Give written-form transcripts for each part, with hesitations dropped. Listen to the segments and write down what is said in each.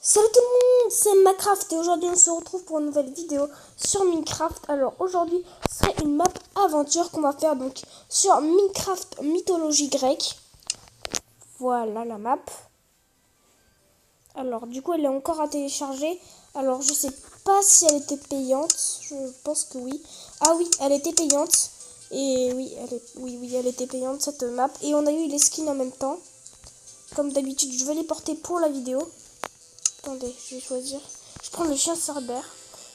Salut tout le monde, c'est Minecraft et aujourd'hui on se retrouve pour une nouvelle vidéo sur Minecraft. Alors aujourd'hui ce serait une map aventure qu'on va faire donc sur Minecraft mythologie grecque. Voilà la map. Alors du coup elle est encore à télécharger. Alors je sais pas si elle était payante, je pense que oui. Ah oui, elle était payante. Et oui, elle était payante cette map. Et on a eu les skins en même temps. Comme d'habitude, je vais les porter pour la vidéo. Attendez, je vais choisir. Je prends le chien Cerbère.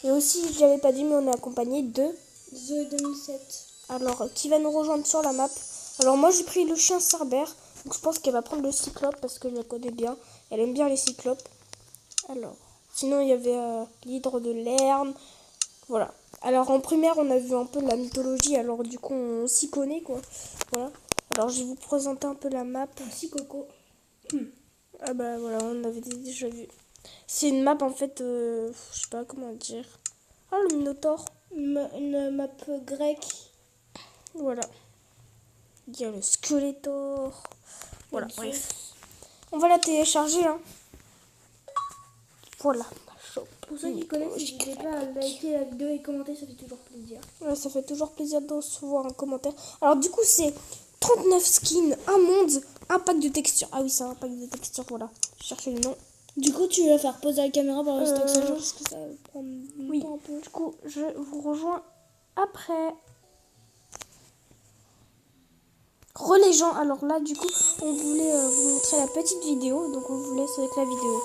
Et aussi, je l'avais pas dit, mais on est accompagné de The 2007. Alors, qui va nous rejoindre sur la map. Alors, moi, j'ai pris le chien Cerbère. Donc, je pense qu'elle va prendre le cyclope parce que je la connais bien. Elle aime bien les cyclopes. Alors, sinon, il y avait l'hydre de Lerne. Voilà. Alors, en primaire, on a vu un peu la mythologie. Alors, du coup, on s'y connaît, quoi. Voilà. Alors, je vais vous présenter un peu la map. Merci Coco. Ah bah voilà, on avait déjà vu. C'est une map en fait, je sais pas comment dire. Ah, le Minotaure. Une map grecque. Voilà. Il y a le Skeletor. Voilà, Zeus. bref. On va la télécharger, hein. Voilà. Pour ceux qui connaissent, n'hésitez pas à liker la vidéo et commenter, ça fait toujours plaisir. Ouais, ça fait toujours plaisir de recevoir un commentaire. Alors du coup, c'est 39 skins, un monde, un pack de textures. Ah oui, c'est un pack de textures, voilà. Je cherchais le nom. Du coup, tu vas faire poser la caméra par le stock ça parce que ça va prendre Oui, un peu. du coup, je vous rejoins après. Les gens, alors là du coup on voulait vous montrer la petite vidéo, donc on vous laisse avec la vidéo.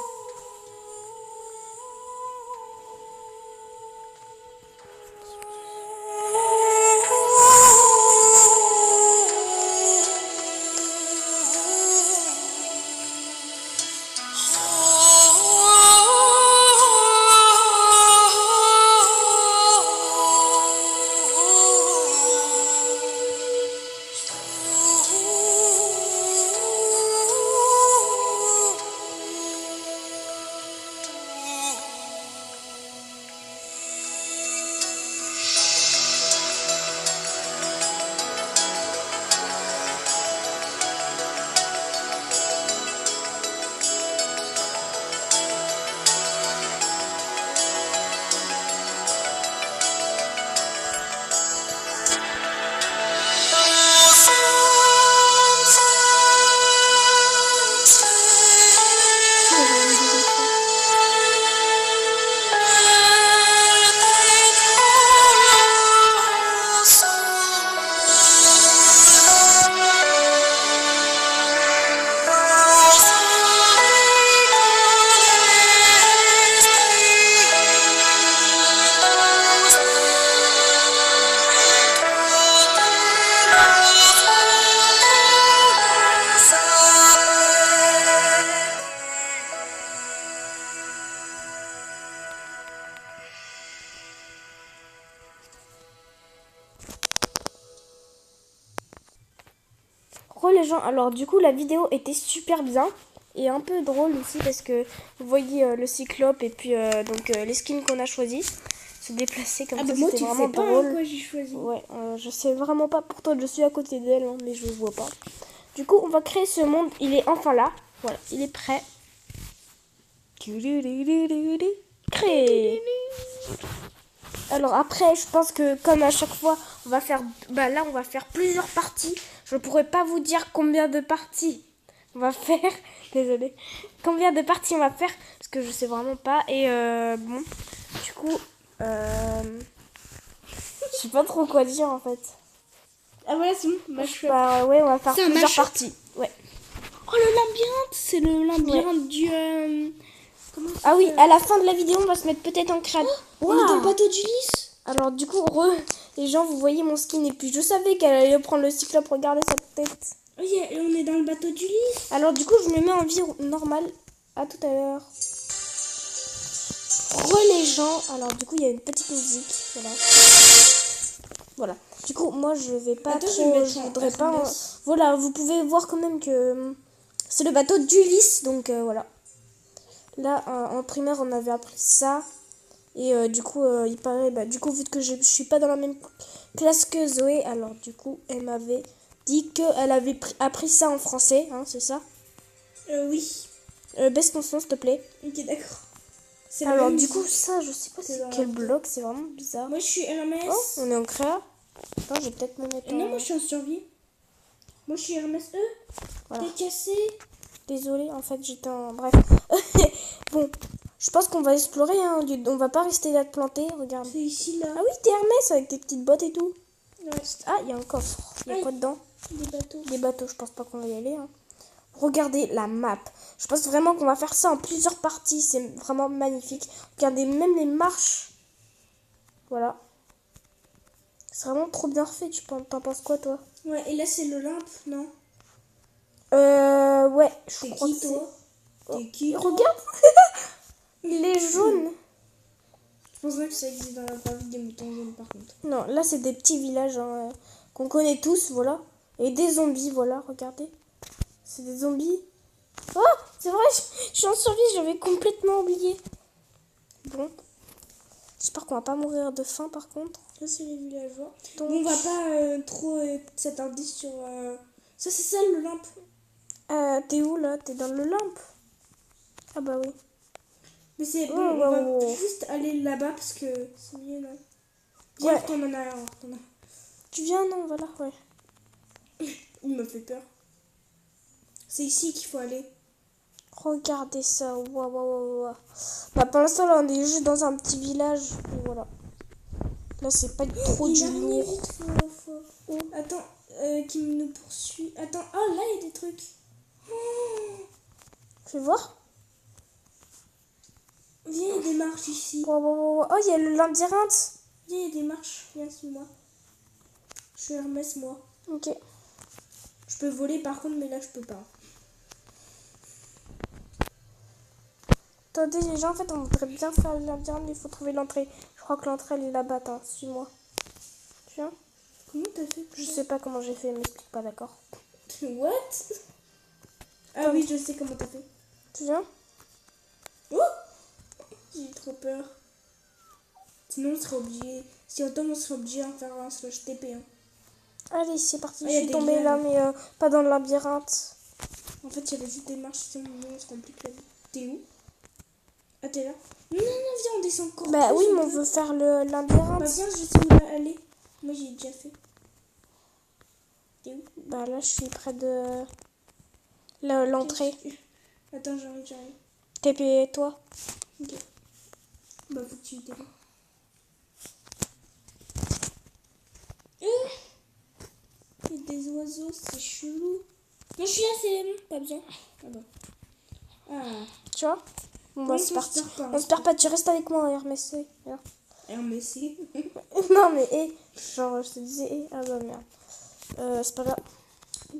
Les gens, alors du coup la vidéo était super bien et un peu drôle aussi parce que vous voyez le cyclope et puis donc les skins qu'on a choisis se déplacer comme ça, bah moi c'était tu vraiment sais pas drôle. quoi j'ai choisi. Ouais, je sais vraiment pas, pourtant je suis à côté d'elle hein, mais je ne vois pas. Du coup on va créer ce monde, il est enfin là, voilà, il est prêt. Créer. Alors après, je pense que comme à chaque fois, on va faire, bah là, on va faire plusieurs parties. Je pourrais pas vous dire combien de parties on va faire. Désolée. Combien de parties on va faire parce que je sais vraiment pas. Et bon, du coup, je sais pas trop quoi dire en fait. Ah voilà, c'est bon. Bah ouais, on va faire plusieurs mashup. parties. Ouais. Oh le labyrinthe, c'est le labyrinthe du. Ah oui, à la fin de la vidéo, on va se mettre peut-être en crâne. On est dans le bateau d'Ulysse. Alors du coup, les gens, vous voyez mon skin et puis je savais qu'elle allait prendre le cyclope, regardez sa tête. Oui, on est dans le bateau d'Ulysse. Alors du coup, je me mets en vie normale. À tout à l'heure. Les gens. Alors du coup, il y a une petite musique. Voilà. Voilà. Du coup, moi, je vais pas Attends, trop. Je voudrais pas. Voilà, vous pouvez voir quand même que c'est le bateau d'Ulysse. Donc voilà. Là, en primaire, on avait appris ça. Et du coup, il paraît, bah, du coup, vu que je suis pas dans la même classe que Zoé, alors du coup, elle m'avait dit qu'elle avait appris ça en français, hein, c'est ça? Oui. Baisse ton son, s'il te plaît. Ok, d'accord. C'est la Alors, même du musique. coup, ça, je sais pas C'est c'est dans quel la- bloc, c'est vraiment bizarre. Moi, je suis Hermès. Oh, on est en créa. Attends, je vais peut-être me mettre Non, en... moi, je suis en survie. Moi, je suis Hermès E. Voilà. T'es cassé. Désolée, en fait, j'étais en... Bref. Bon, je pense qu'on va explorer, hein. On va pas rester là de planter, regarde. C'est ici, là. Ah oui, t'es Hermès avec tes petites bottes et tout. Ouais. Ah, il y a un coffre. Il y a Aïe. quoi dedans? Des bateaux. Des bateaux, je pense pas qu'on va y aller. Hein. Regardez la map. Je pense vraiment qu'on va faire ça en plusieurs parties. C'est vraiment magnifique. Regardez même les marches. Voilà. C'est vraiment trop bien fait. T'en penses quoi, toi? Ouais, et là, c'est l'Olympe, non? Ouais, je T'es crois qui, que c'est... toi? T'es qui, toi? Regarde. Il est jaune. Je penserais que ça existe dans la vraie vie des moutons jaunes, par contre. Non, là, c'est des petits villages hein, qu'on connaît tous, voilà. Et des zombies, voilà, regardez. C'est des zombies. Oh, c'est vrai, je suis en survie, j'avais complètement oublié. Bon. J'espère qu'on va pas mourir de faim, par contre. Là, c'est les villageois. Donc, Bon, on va pas trop s'attarder sur... Ça, c'est ça, l'Olympe. t'es où, là? T'es dans le lampe? Ah bah oui. Mais c'est bon, Oh, on va wow. juste aller là-bas parce que c'est mieux, non? Viens, Ouais. retourne en arrière, retourne en arrière. Tu viens, non? Voilà, ouais. Il me fait peur. C'est ici qu'il faut aller. Regardez ça, waouh, waouh, waouh, waouh. Bah pour l'instant, là, on est juste dans un petit village, et voilà. Là, c'est pas trop Il du a rien, lourd. vite, faut... Attends, qui nous poursuit. Attends, oh là, il y a des trucs. Oh, Fais voir. viens, il y a des marches ici. Waouh, waouh, waouh. Oh, il y a le labyrinthe. Viens, il y a des marches. Viens, suis-moi. Je suis Hermès, moi. Ok. Je peux voler par contre, mais là, je peux pas. Attendez, les gens, en fait, on voudrait bien faire le labyrinthe, mais il faut trouver l'entrée. Je crois que l'entrée, elle est là-bas. Attends, suis-moi. Tu viens? Comment t'as fait Je sais pas comment j'ai fait, m'explique pas, d'accord? What? Ah oui, je sais comment t'as fait. Tu viens? Oh, j'ai trop peur. Sinon, on serait obligé... Si on tombe, on serait obligé d'en faire un slash TP. Hein. Allez, c'est parti. Ah, y a Je suis des tombée lianes. là, mais pas dans le labyrinthe. En fait, il y avait juste des marches, sinon on se complique la vie. T'es où? Ah, t'es là? Non, non, non, viens, on descend encore. Bah plus, oui, on mais on peut. veut faire le Bah labyrinthe. viens, je sais où aller. Moi, j'ai déjà fait. T'es où? Bah là, je suis près de l'entrée. Attends, j'arrive. TP, toi? Ok. Bah, faut que tu t'es là. Il y a des oiseaux, c'est chelou. Non, je suis là, c'est bon, pas besoin. Ah bah. Ah. Tu vois? Bon, bah Comment c'est on parti. se perd pas, On se perd pas, tu restes avec moi, Hermès. Viens. Hermès. Non, mais genre, je te disais, ah bah merde. C'est pas grave.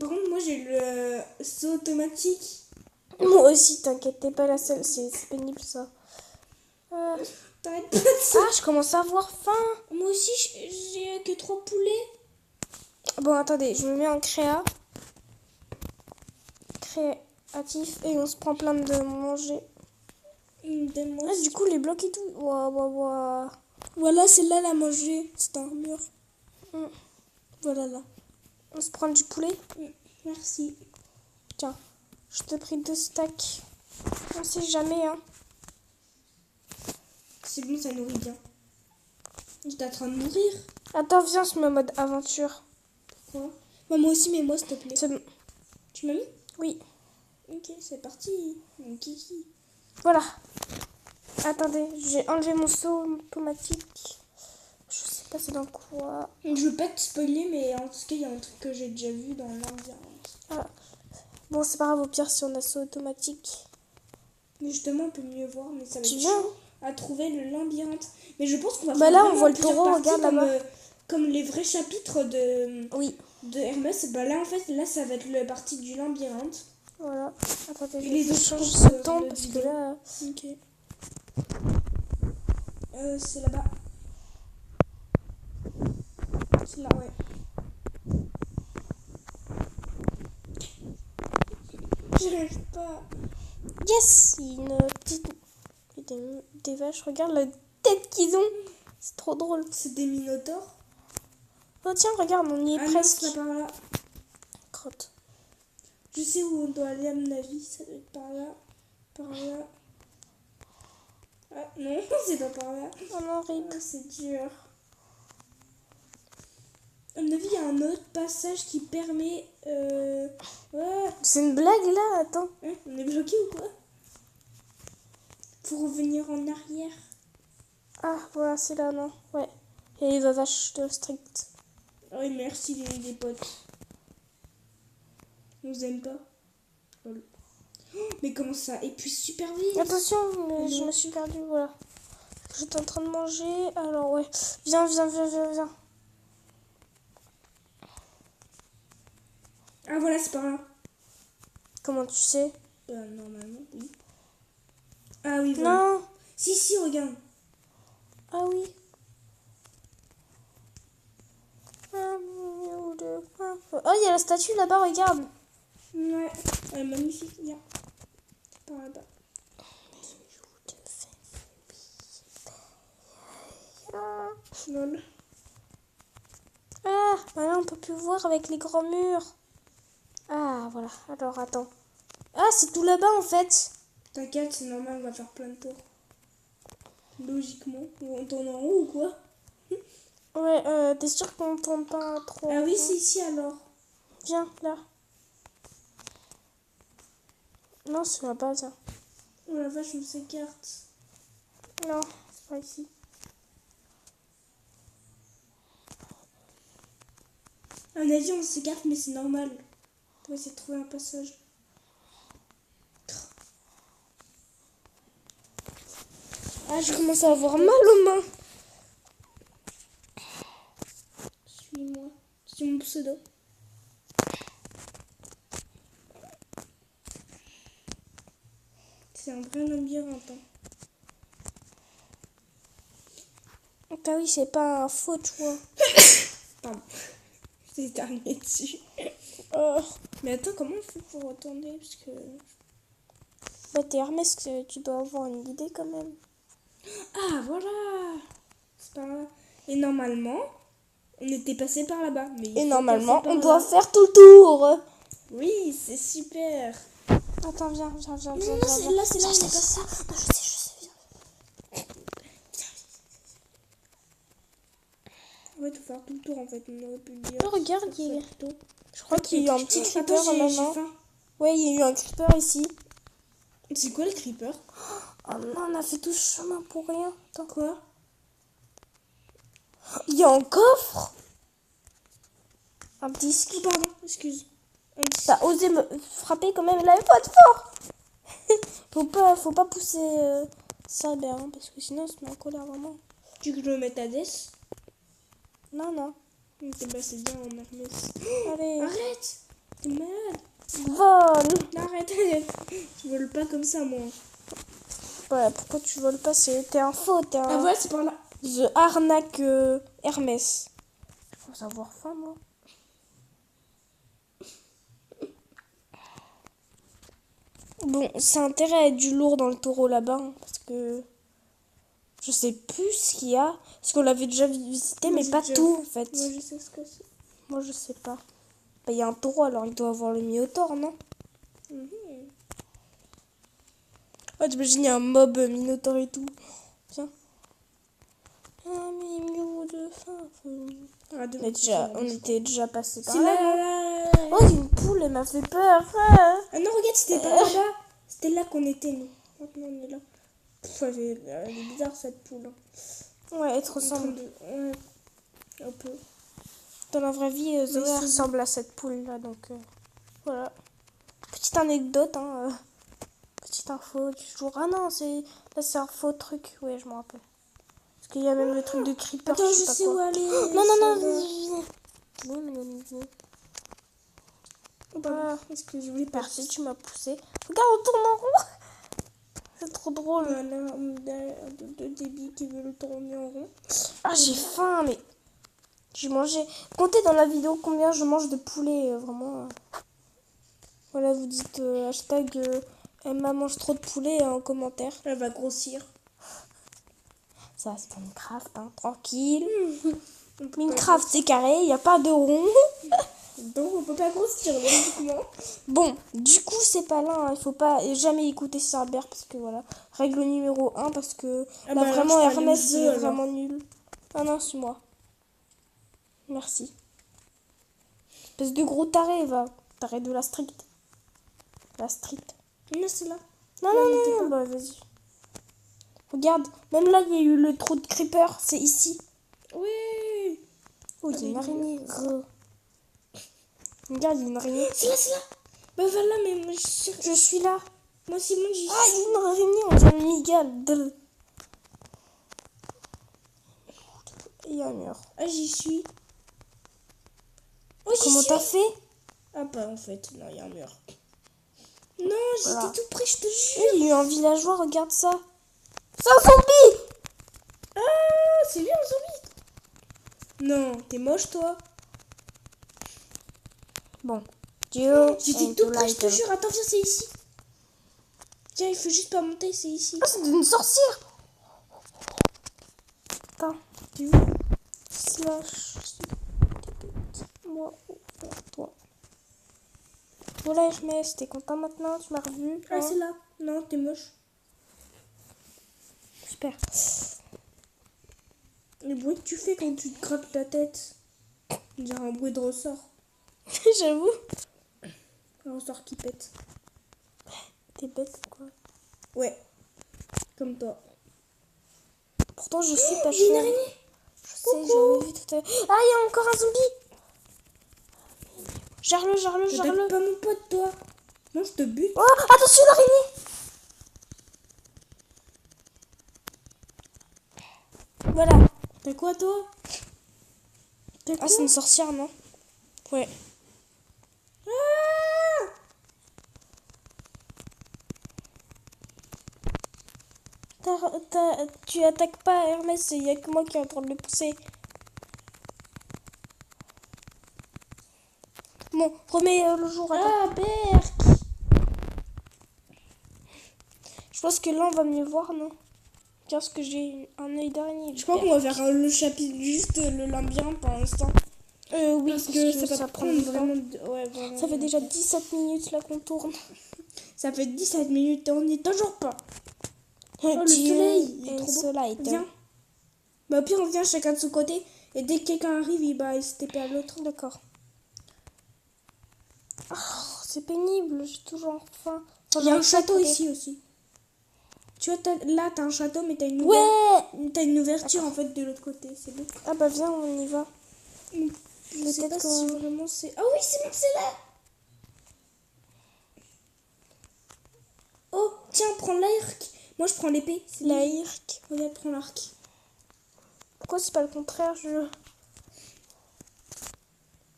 Par contre, moi, j'ai le saut automatique. Moi aussi, t'inquiète, t'es pas la seule, c'est pénible ça. T'arrêtes pas de ça. Ah, je commence à avoir faim. Moi aussi, j'ai que 3 poulets. Bon, attendez, je me mets en créatif et on se prend plein de manger. Donne-moi Ah, ça. du coup, les blocs et tout. Waouh, waouh, waouh. Voilà, celle-là, elle a mangé. C'est un mur. Mm. Voilà, là. On se prend du poulet. Merci. Tiens, je te prie 2 stacks. On sait jamais, hein. C'est bon, ça nourrit bien. J'étais en train de mourir. Attends, viens, on se met en mode aventure. Quoi? Bah, moi aussi, mais moi, s'il te plaît. C'est bon. Tu m'as mis? Oui, Ok, c'est parti. Mon kiki. voilà. Attendez, j'ai enlevé mon saut automatique. Je sais pas c'est dans quoi. Je veux pas te spoiler, mais en tout cas, il y a un truc que j'ai déjà vu dans l'ambiance. Ah. Bon, c'est pas grave, au pire, si on a saut automatique. Mais justement, on peut mieux voir, mais ça va Tu être viens? chaud à trouver le labyrinthe. Mais je pense qu'on va Bah faire là, on vraiment voit le plusieurs taureau, parties regarde comme, là-bas. comme les vrais chapitres Oui. de Hermès. Bah là, en fait, là, ça va être la partie du labyrinthe. Voilà. Attendez, Et je les vais autres changer choses, ce temps le parce que vidéo. là. Ok. C'est là-bas. C'est là, ouais. J'arrive pas. Yes! Il y a une petite. Il y a des vaches, regarde la tête qu'ils ont. C'est trop drôle. C'est des minotaures. Oh tiens, regarde, on y est Ah non, presque. c'est pas par là. Crotte. Je sais où on doit aller à mon avis. Ça doit être par là. Par là. Ah non, c'est pas par là. Oh non, rip. Ah, c'est dur. À mon avis, il y a un autre passage qui permet... Ouais. C'est une blague là, attends. Hein, on est bloqué ou quoi? Faut revenir en arrière. Ah, voilà, c'est là, non. Ouais. Et les vaches de strict. Oui, merci les potes. On vous aime pas. Lol. Oh, mais comment ça épuise super vite. Attention, mais Oh je non. me suis perdue, voilà. J'étais en train de manger, alors ouais. Viens, viens, viens, viens, viens. Ah voilà, c'est par là. Comment tu sais? Normalement, oui. Ah oui, voilà. Non. Si, regarde. Ah oui. Oh, il y a la statue là-bas, regarde. Ouais, magnifique, viens. Par là-bas. Lol. Ah, bah là on peut plus voir avec les grands murs. Ah, voilà. Alors, attends. Ah, c'est tout là-bas en fait. T'inquiète, c'est normal, on va faire plein de tours. Logiquement. On tourne en haut ou quoi? Ouais, t'es sûr qu'on tourne pas trop? Ah oui, hein? c'est ici alors. Viens, là. Non, c'est là-bas, tiens. Oh la vache, on s'écarte. Non, c'est pas ici. À mon avis, on s'écarte, mais c'est normal. On va essayer de trouver un passage. Ah, je commence à avoir mal aux mains. Suis-moi. C'est mon pseudo. C'est un vrai labyrinthe. Hein. Ah oui, c'est pas un faux, tu vois. Pardon. J'ai éternué dessus. Oh. Mais attends, comment on fait pour retourner? Parce que... Bah, t'es Hermès, que tu dois avoir une idée quand même. Ah, voilà. C'est par là. Et normalement, on était passé par là-bas. Mais il Et faut normalement, passer par on là. doit faire tout le tour. Oui, c'est super. Attends, viens, viens, viens, Non, viens, non, viens, c'est viens. là, on est Je passé. sais, je sais, viens. Ouais, il faut faire tout le tour en fait. On aurait pu le dire. Oh, regarde, Faire ça il y a- plus tôt. Je crois qu'il y a eu un petit creeper Attends, j'ai maintenant. faim. Ouais, il y a eu un creeper ici. C'est quoi le creeper? Oh non, on a fait tout ce chemin pour rien. Attends. Quoi? Il y a un coffre. Un disque. Oh, pardon, excuse. T'as osé me frapper quand même, il avait pas de fort. faut pas pousser ça bien, hein, parce que sinon on se met en colère vraiment. Tu veux que je le mette à Death? Non, non. Ok, bah c'est bien en Hermès. Allez, Arrête! T'es malade! vole. Non, arrête! Tu voles pas comme ça, moi. Ouais, pourquoi tu voles pas? T'es un faux, t'es Ah, un... voilà, c'est par là. The arnaque Hermès. Je pense avoir faim, moi. Bon, c'est intérêt à être du lourd dans le taureau là-bas, hein, parce que je sais plus ce qu'il y a. Parce qu'on l'avait déjà visité, Moi, mais j'ai pas déjà tout, vu. en fait. Moi, je sais ce que c'est. Moi, je sais pas. Bah, il y a un taureau, alors il doit avoir le Minotaure, non? Mhm. Oh, t'imagines, il y a un mob Minotaure et tout. Tiens. Un mignon de fin. Arrête de On était déjà passé par C'est là. là, non là, là. Oh, une poule, elle m'a fait peur. Ah. Ah non, regarde, c'était pas là-bas. C'était là qu'on était, nous. Maintenant, on est là. Pff, elle est bizarre, cette poule. Hein. Ouais, elle te En train ressemble. Ouais, un peu. Dans la vraie vie, Zoé c'est- ressemble à cette poule-là, donc voilà. Petite anecdote, hein. Petite info du jour. Ah non, là, c'est un faux truc. Ouais, je me rappelle. Parce qu'il y a même le truc de creeper. Attends, je sais pas sais quoi. où aller. Non, non, non. ça va. Oui, mais Oh, pardon. Est-ce que je voulais pas? merci, tu m'as poussé. Regarde, on tourne en rond. C'est trop drôle. Voilà, deux débiles qui veulent tourner en rond. Ah, j'ai faim, mais j'ai mangé. Comptez dans la vidéo combien je mange de poulet, vraiment. Voilà, vous dites hashtag Emma mange trop de poulet en commentaire. Elle va grossir. Ça, c'est Minecraft, hein, tranquille. Minecraft, c'est carré, il n'y a pas de rond. Donc on peut pas grossir logiquement. Bon, du coup, c'est pas là. Il faut pas jamais écouter Cerbère parce que voilà. Règle numéro 1 parce que Ah là, bah alors, vraiment, je parlais Hermès, aux il deux, est alors. vraiment nul. Ah non, c'est moi. Merci. Espèce de gros taré, va. Taré de la street. La street. Non, c'est là. Non, Là, non, il était non, bah vas-y. Regarde, même là, il y a eu le trou de creeper. C'est ici. Oui. Oh, il y a une araignée. Regarde, il y a une araignée. C'est là, c'est là. Bah voilà, mais moi, Je suis là. moi c'est moi, j'y Ah, il y suis. a une araignée, on dirait une migale. Drrr. Il y a un mur. Ah, j'y suis. Oh, j'y Comment suis. t'as fait? Ah bah en fait, non, il y a un mur. Non, j'étais Voilà. tout près, je te jure. Il y a eu un villageois, regarde ça. C'est un zombie! Ah, c'est lui un zombie. Non, t'es moche toi. Bon. Dieu. J'étais tout près, je te jure. Attends, viens, c'est ici. Tiens, il faut juste pas monter, c'est ici. Ah, c'est une sorcière! Attends. Tu Slash. Moi, toi. Voilà, Hermès, t'es content maintenant? Tu m'as revu? Ah, c'est là. Non, t'es moche. Super. Le bruit que tu fais quand tu te grattes la tête. On dirait un bruit de ressort. J'avoue. Un ressort qui pète. T'es bête, quoi. Ouais. Comme toi. Pourtant, je suis pas J'ai une chère. araignée. Je sais, j'avais vu tout à l'heure. Ah, il y a encore un zombie! Gère-le, gère-le, T'attaques gère-le. pas mon pote, toi. Non, je te bute. Oh, attention, l'araignée! Voilà. T'as quoi, toi? T'as Ah, quoi? c'est une sorcière, non? Ouais. Ah, Tu attaques pas Hermès, il y a que moi qui est en train de le pousser. Bon, remets le jour. Attends. ah, Berk. Je pense que là, on va mieux voir, non? Parce que j'ai un œil d'araignée. Je crois qu'on va faire le chapitre, juste le labyrinthe pour l'instant. Oui, Parce que ça va prend prendre du temps. vraiment... Ouais, vraiment. Ça fait déjà 17 minutes là qu'on tourne. Ça fait 17 minutes et on n'y est toujours pas. Oh, le soleil, il est trop beau. soleil. Viens. Bah, au pire, on vient chacun de son côté. Et dès que quelqu'un arrive, il se TP à l'autre. D'accord. Oh, c'est pénible, j'ai toujours faim. Il y a un château ici aussi. Tu vois, là, t'as un château, mais t'as une, t'as une ouverture en fait de l'autre côté. C'est beau. Ah bah viens, on y va. Je sais pas qu'on- si vraiment c'est... Ah oui, c'est bon, c'est là. Oh, tiens, prends l'arc. Moi, je prends l'épée. C'est La lui. Irk. Regarde, prends l'arc. Pourquoi c'est pas le contraire?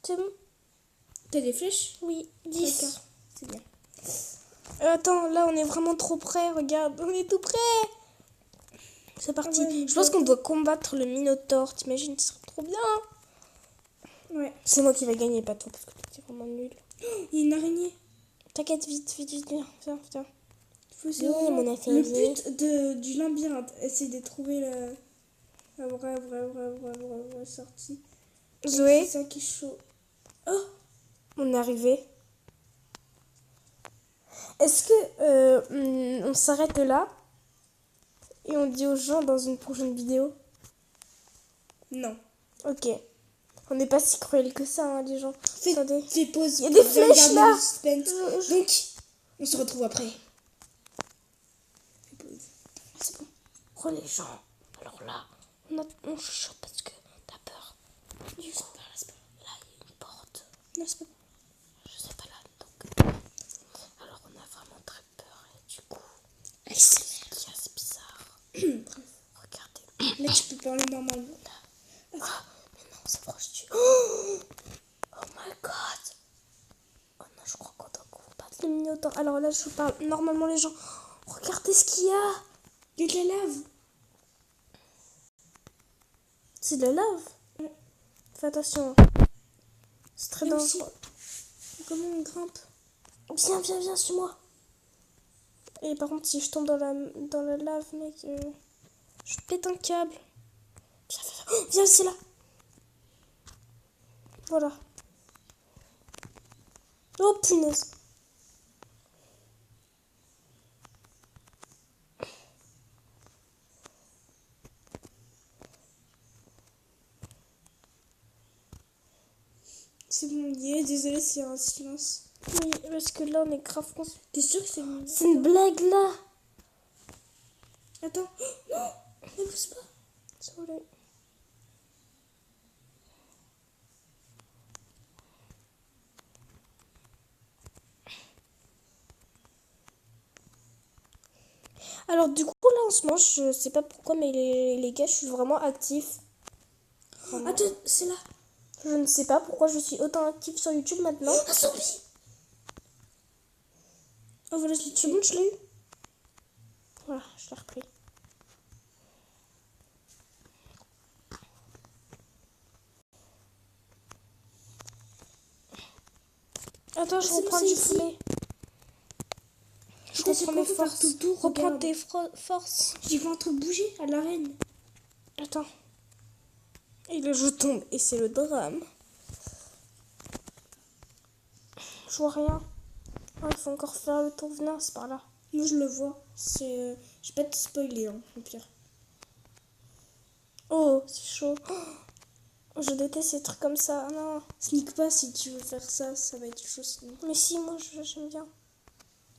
C'est bon? T'as des flèches? Oui, 10. D'accord, c'est bien. Attends, là on est vraiment trop près, regarde, on est tout près. C'est parti. Ah ouais, Je pense qu'on doit combattre le Minotaure, t'imagines, ce serait trop bien. Ouais. C'est moi qui va gagner, pas toi, parce que t'es vraiment nul. Il y a une araignée. T'inquiète, vite, vite, vite, viens, viens, viens. Faut Oui, mon affaire. le but du labyrinthe, c'est de trouver la vraie sortie. Et Zoé, c'est ça qui est chaud. Oh, on est arrivé. Est-ce que on s'arrête là et on dit aux gens dans une prochaine vidéo? non. Ok. On n'est pas si cruel que ça, hein, les gens. Attendez. Fais pause. Il y a des pour bien flèches, garder là. le suspense. Donc, on se retrouve après. Fais pause. C'est bon. Oh les gens. Alors là, on chuchote parce que t'as peur. Du coup, là, il y a une porte. Non, c'est pas... Je sais pas là. Donc, alors on a vraiment très peur et du coup, ASMR. il y a c'est bizarre. Regardez. Là, tu peux parler normalement. Ah, mais non, c'est proche du. Oh my god. Oh non, je crois qu'on doit combattre le Minotaure. Alors là, je vous parle normalement les gens. Regardez ce qu'il y a. Il y a de la lave. C'est de la lave. Fais attention. C'est très Et aussi- dangereux. Comment on grimpe? Viens, viens, viens, suis-moi. Et par contre, si je tombe dans la lave, mec, je pète un câble. Viens, viens, viens. Oh, viens, c'est là. Voilà. Oh punaise. C'est bon, désolé, c'est un silence. Oui, parce que là, on est grave con. T'es sûr que c'est bon? C'est une blague, là. Attends. Non, ne pousse pas. Désolé. Alors, du coup, là, en ce moment, je sais pas pourquoi, mais les gars, je suis vraiment actif. Vraiment. Attends, c'est là. Je ne sais pas pourquoi je suis autant active sur YouTube maintenant. Un zombie. Oh, voilà, je l'ai C'est tué. bon, je l'ai eu. Voilà, je l'ai repris. Attends, je c'est bon, reprends c'est du ici. poulet. Je Putain, c'est reprends quoi, mes faut faire forces. tout le tour, Reprends regarde. tes forces. J'ai vu un truc bouger à l'arène. Attends. Et là, je tombe. Et c'est le drame. Je vois rien. Oh, il faut encore faire le tour. Venez, c'est par là. Moi, je le vois. C'est. Je vais pas te spoiler, hein, au pire. Oh, c'est chaud. Oh, je déteste ces trucs comme ça. Non. Sneak pas si tu veux faire ça, ça va être chaud sinon. Mais si, moi, j'aime bien.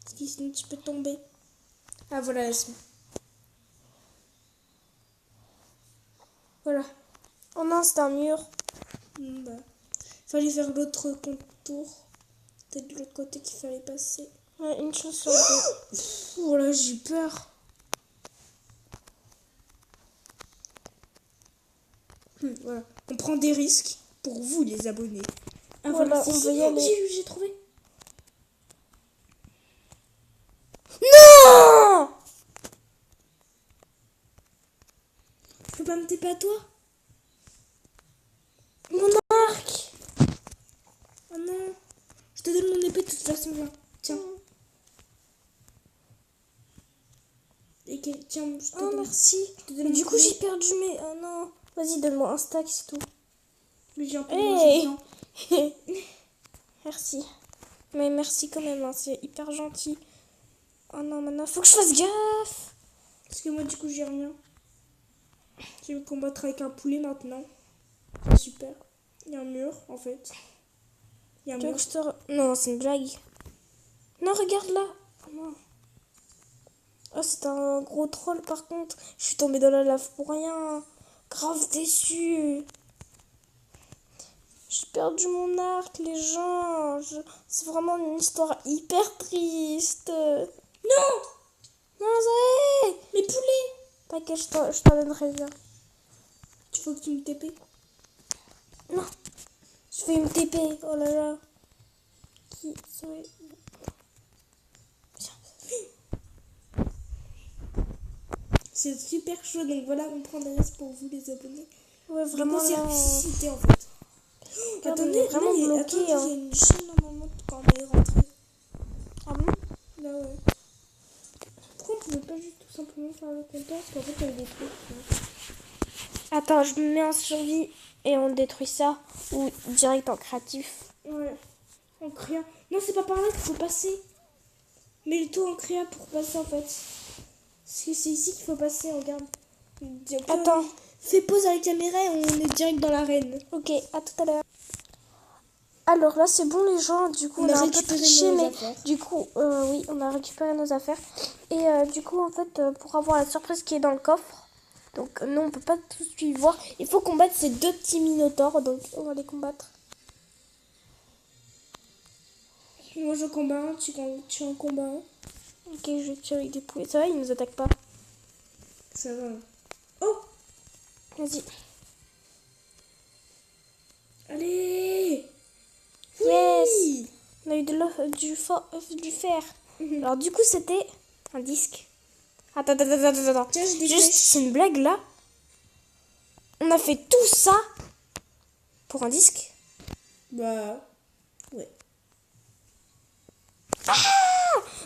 Parce que sinon, tu peux tomber. Ah, voilà, laisse-moi. Voilà. Oh non, c'est un mur. Bah. Fallait faire l'autre contour. Peut-être de l'autre côté qu'il fallait passer. Ouais, une chose sur deux. Oh là, j'ai eu peur. Voilà. On prend des risques pour vous, les abonnés. Ah, Voilà, si, on si. veut y aller. J'ai trouvé. Non! Je peux pas me taper à toi? Mon arc! Oh non. Je te donne mon épée de toute façon, viens. Tiens. Tiens, je te Oh, donne. merci. Je te donne Mais mon du coup, épée. j'ai perdu mes... Oh non. Vas-y, donne-moi un stack, c'est tout. Mais j'ai un peu Hey! mangé dedans. Merci. Mais merci quand même, hein, c'est hyper gentil. Oh non, maintenant, faut que je fasse gaffe. Parce que moi, du coup, j'ai rien. Je vais me combattre avec un poulet maintenant. C'est super. Il y a un mur, en fait. Il y a un Tu veux mur. que je te... Non, c'est une blague. Non, regarde là. Oh non. Oh, c'est un gros troll par contre. Je suis tombée dans la lave pour rien. Grave déçue. J'ai perdu mon arc, les gens. C'est vraiment une histoire hyper triste. Non! Non, Zoé! Mes poulets! T'inquiète, je t'en donnerai bien. Il faut que tu me TP. Non. Je vais me TP. Oh là là. Qui Zoé? C'est super chaud, donc voilà, on prend des risques pour vous, les abonnés. Ouais, vraiment C'est là. ressuscité, en fait. Regarde, on est vraiment bloqué. Il y a une chaîne normalement quand on est rentré. Ah bon? Là, ouais. Pourquoi on pouvait pas juste tout simplement faire le compteur? Parce qu'en fait, il y avait des trucs. Attends, je me mets en survie et on détruit ça. Ou direct en créatif. Ouais. En créa. Non, c'est pas par là qu'il faut passer. Mais le tout en créa pour passer, en fait. Parce que c'est ici qu'il faut passer, regarde. Attends. Fais pause à la caméra et on est direct dans l'arène. Ok, à tout à l'heure. Alors là, c'est bon les gens. Du coup, on a un peu récupéré triché, nos mais affaires. du coup, oui, on a récupéré nos affaires. Et du coup, en fait, pour avoir la surprise qui est dans le coffre, donc nous, on peut pas tout de suite voir. Il faut combattre ces deux petits minotaures, donc on va les combattre. Moi, je combats un, tu en combats un. Ok, je vais tirer avec des poulets. Ça va, ils nous attaquent pas. Ça va. Oh! Vas-y. Allez! Yes! Oui. On a eu du fer. Alors du coup, c'était un disque. Attends. Tiens, j'ai des Juste, flèches. c'est une blague là. On a fait tout ça pour un disque. Bah, ouais.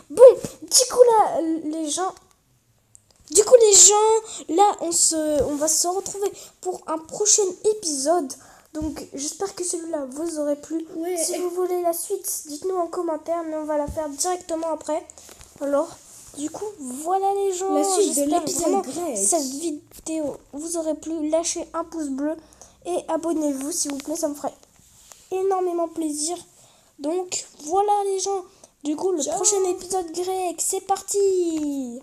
Bon, du coup là, les gens... Du coup les gens, là, on va se retrouver pour un prochain épisode. Donc j'espère que celui-là vous aurait plu. Ouais. Si vous voulez la suite, dites-nous en commentaire, mais on va la faire directement après. Alors, du coup, voilà les gens. La suite de J'espère l'épisode vraiment grec. cette vidéo vous aurait plu. Lâchez un pouce bleu et abonnez-vous s'il vous plaît, ça me ferait énormément plaisir. Donc voilà les gens. Du coup, le prochain épisode grec, c'est parti.